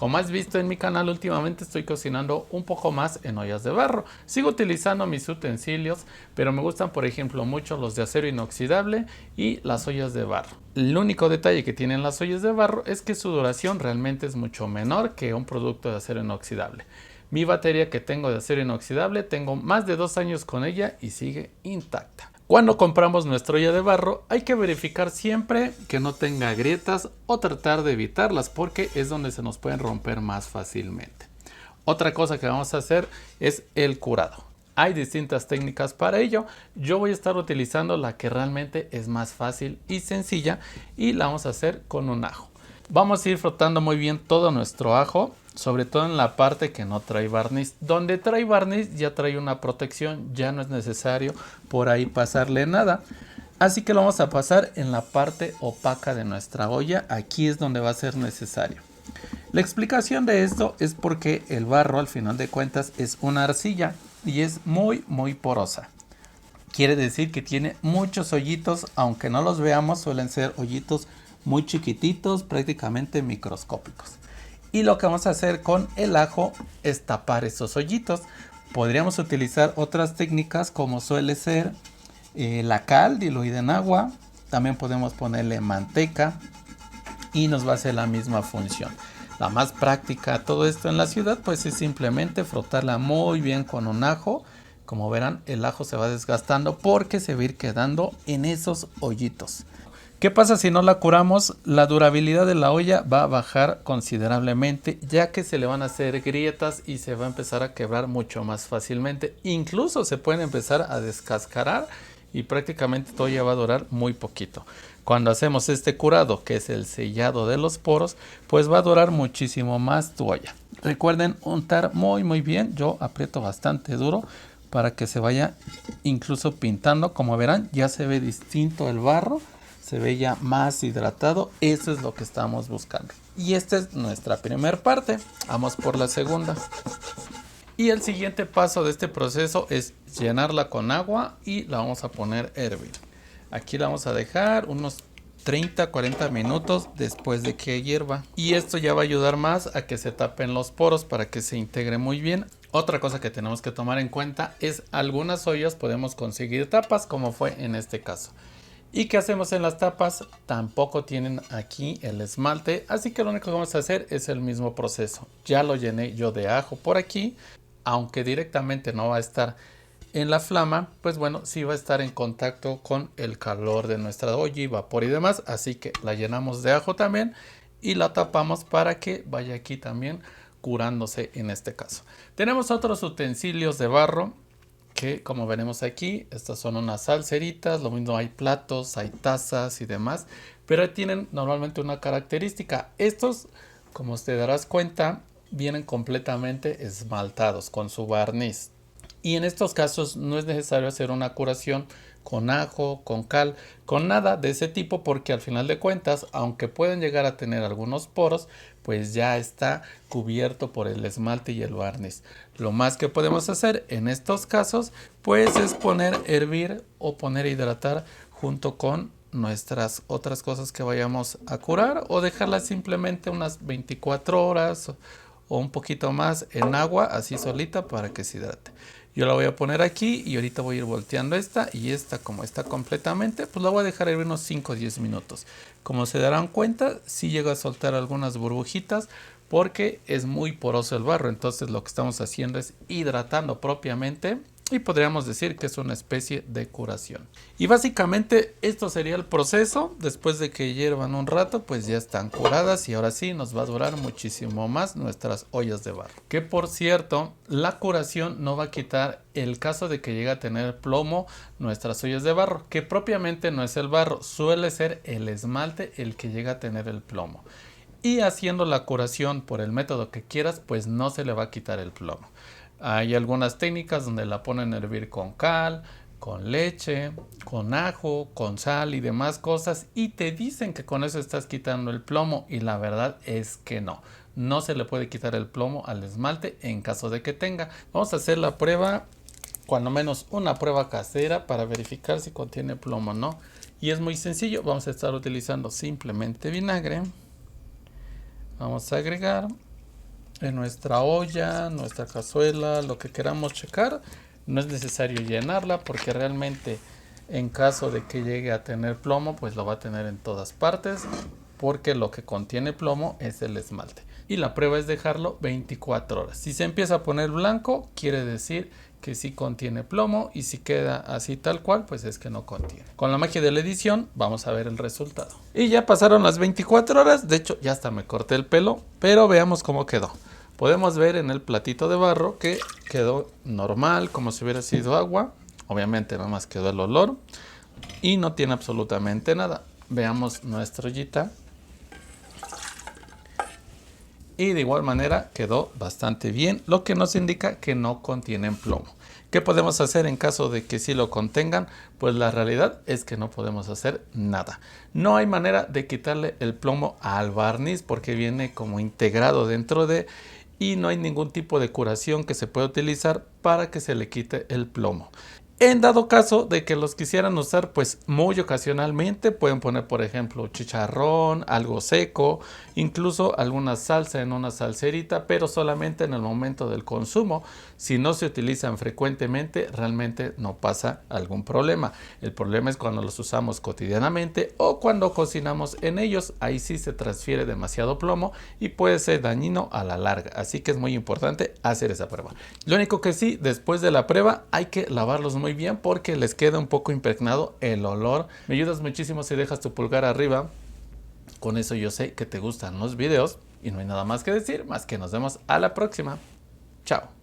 Como has visto en mi canal, últimamente estoy cocinando un poco más en ollas de barro. Sigo utilizando mis utensilios, pero me gustan por ejemplo mucho los de acero inoxidable y las ollas de barro. El único detalle que tienen las ollas de barro es que su duración realmente es mucho menor que un producto de acero inoxidable. Mi batería que tengo de acero inoxidable, tengo más de 2 años con ella y sigue intacta. Cuando compramos nuestra olla de barro hay que verificar siempre que no tenga grietas o tratar de evitarlas porque es donde se nos pueden romper más fácilmente. Otra cosa que vamos a hacer es el curado. Hay distintas técnicas para ello. Yo voy a estar utilizando la que realmente es más fácil y sencilla y la vamos a hacer con un ajo. Vamos a ir frotando muy bien todo nuestro ajo, sobre todo en la parte que no trae barniz. Donde trae barniz ya trae una protección, ya no es necesario por ahí pasarle nada. Así que lo vamos a pasar en la parte opaca de nuestra olla, aquí es donde va a ser necesario. La explicación de esto es porque el barro al final de cuentas es una arcilla y es muy porosa. Quiere decir que tiene muchos hoyitos, aunque no los veamos, suelen ser hoyitos muy chiquititos, prácticamente microscópicos. Y lo que vamos a hacer con el ajo es tapar esos hoyitos. Podríamos utilizar otras técnicas como suele ser la cal diluida en agua. También podemos ponerle manteca y nos va a hacer la misma función. La más práctica todo esto en la ciudad pues es simplemente frotarla muy bien con un ajo. Como verán, el ajo se va desgastando porque se va a ir quedando en esos hoyitos. ¿Qué pasa si no la curamos? La durabilidad de la olla va a bajar considerablemente, ya que se le van a hacer grietas y se va a empezar a quebrar mucho más fácilmente. Incluso se pueden empezar a descascarar y prácticamente todo ya va a durar muy poquito. Cuando hacemos este curado, que es el sellado de los poros, pues va a durar muchísimo más tu olla. Recuerden untar muy bien, yo aprieto bastante duro para que se vaya incluso pintando. Como verán, ya se ve distinto el barro. Se ve ya más hidratado, eso es lo que estamos buscando. Y esta es nuestra primera parte, vamos por la segunda. Y el siguiente paso de este proceso es llenarla con agua y la vamos a poner a hervir. Aquí la vamos a dejar unos 30-40 minutos después de que hierva. Y esto ya va a ayudar más a que se tapen los poros para que se integre muy bien. Otra cosa que tenemos que tomar en cuenta es algunas ollas podemos conseguir tapas como fue en este caso. ¿Y qué hacemos en las tapas? Tampoco tienen aquí el esmalte, así que lo único que vamos a hacer es el mismo proceso. Ya lo llené yo de ajo por aquí, aunque directamente no va a estar en la flama, pues bueno, sí va a estar en contacto con el calor de nuestra olla y vapor y demás, así que la llenamos de ajo también y la tapamos para que vaya aquí también curándose en este caso. Tenemos otros utensilios de barro que como veremos aquí, estas son unas salseritas, lo mismo hay platos, hay tazas y demás, pero tienen normalmente una característica. Estos, como te darás cuenta, vienen completamente esmaltados con su barniz. Y en estos casos no es necesario hacer una curación con ajo, con cal, con nada de ese tipo, porque al final de cuentas, aunque pueden llegar a tener algunos poros, pues ya está cubierto por el esmalte y el barniz. Lo más que podemos hacer en estos casos, pues es poner a hervir o poner a hidratar junto con nuestras otras cosas que vayamos a curar, o dejarlas simplemente unas 24 horas o un poquito más en agua así solita para que se hidrate. Yo la voy a poner aquí y ahorita voy a ir volteando esta, y esta como está completamente, pues la voy a dejar hervir unos 5 o 10 minutos. Como se darán cuenta, sí llega a soltar algunas burbujitas porque es muy poroso el barro, entonces lo que estamos haciendo es hidratando propiamente. Y podríamos decir que es una especie de curación. Y básicamente esto sería el proceso. Después de que hiervan un rato, pues ya están curadas y ahora sí nos va a durar muchísimo más nuestras ollas de barro. Que por cierto, la curación no va a quitar el caso de que llegue a tener plomo nuestras ollas de barro, que propiamente no es el barro, suele ser el esmalte el que llega a tener el plomo. Y haciendo la curación por el método que quieras, pues no se le va a quitar el plomo. Hay algunas técnicas donde la ponen a hervir con cal, con leche, con ajo, con sal y demás cosas, y te dicen que con eso estás quitando el plomo, y la verdad es que no. No se le puede quitar el plomo al esmalte en caso de que tenga. Vamos a hacer la prueba, cuando menos una prueba casera, para verificar si contiene plomo o no. Y es muy sencillo, vamos a estar utilizando simplemente vinagre. Vamos a agregar en nuestra olla, nuestra cazuela, lo que queramos checar. No es necesario llenarla porque realmente en caso de que llegue a tener plomo, pues lo va a tener en todas partes, porque lo que contiene plomo es el esmalte. Y la prueba es dejarlo 24 horas. Si se empieza a poner blanco, quiere decir que sí contiene plomo, y si queda así tal cual, pues es que no contiene. Con la magia de la edición vamos a ver el resultado. Y ya pasaron las 24 horas, de hecho ya hasta me corté el pelo, pero veamos cómo quedó. Podemos ver en el platito de barro que quedó normal, como si hubiera sido agua. Obviamente nada más quedó el olor y no tiene absolutamente nada. Veamos nuestra ollita. Y de igual manera quedó bastante bien, lo que nos indica que no contienen plomo. ¿Qué podemos hacer en caso de que sí lo contengan? Pues la realidad es que no podemos hacer nada. No hay manera de quitarle el plomo al barniz porque viene como integrado dentro de, y no hay ningún tipo de curación que se pueda utilizar para que se le quite el plomo. En dado caso de que los quisieran usar, pues muy ocasionalmente pueden poner, por ejemplo, chicharrón, algo seco, incluso alguna salsa en una salserita, pero solamente en el momento del consumo. Si no se utilizan frecuentemente, realmente no pasa algún problema. El problema es cuando los usamos cotidianamente o cuando cocinamos en ellos. Ahí sí se transfiere demasiado plomo y puede ser dañino a la larga. Así que es muy importante hacer esa prueba. Lo único que sí, después de la prueba hay que lavarlos muy bien porque les queda un poco impregnado el olor. Me ayudas muchísimo si dejas tu pulgar arriba. Con eso yo sé que te gustan los videos y no hay nada más que decir, más que nos vemos a la próxima. Chao.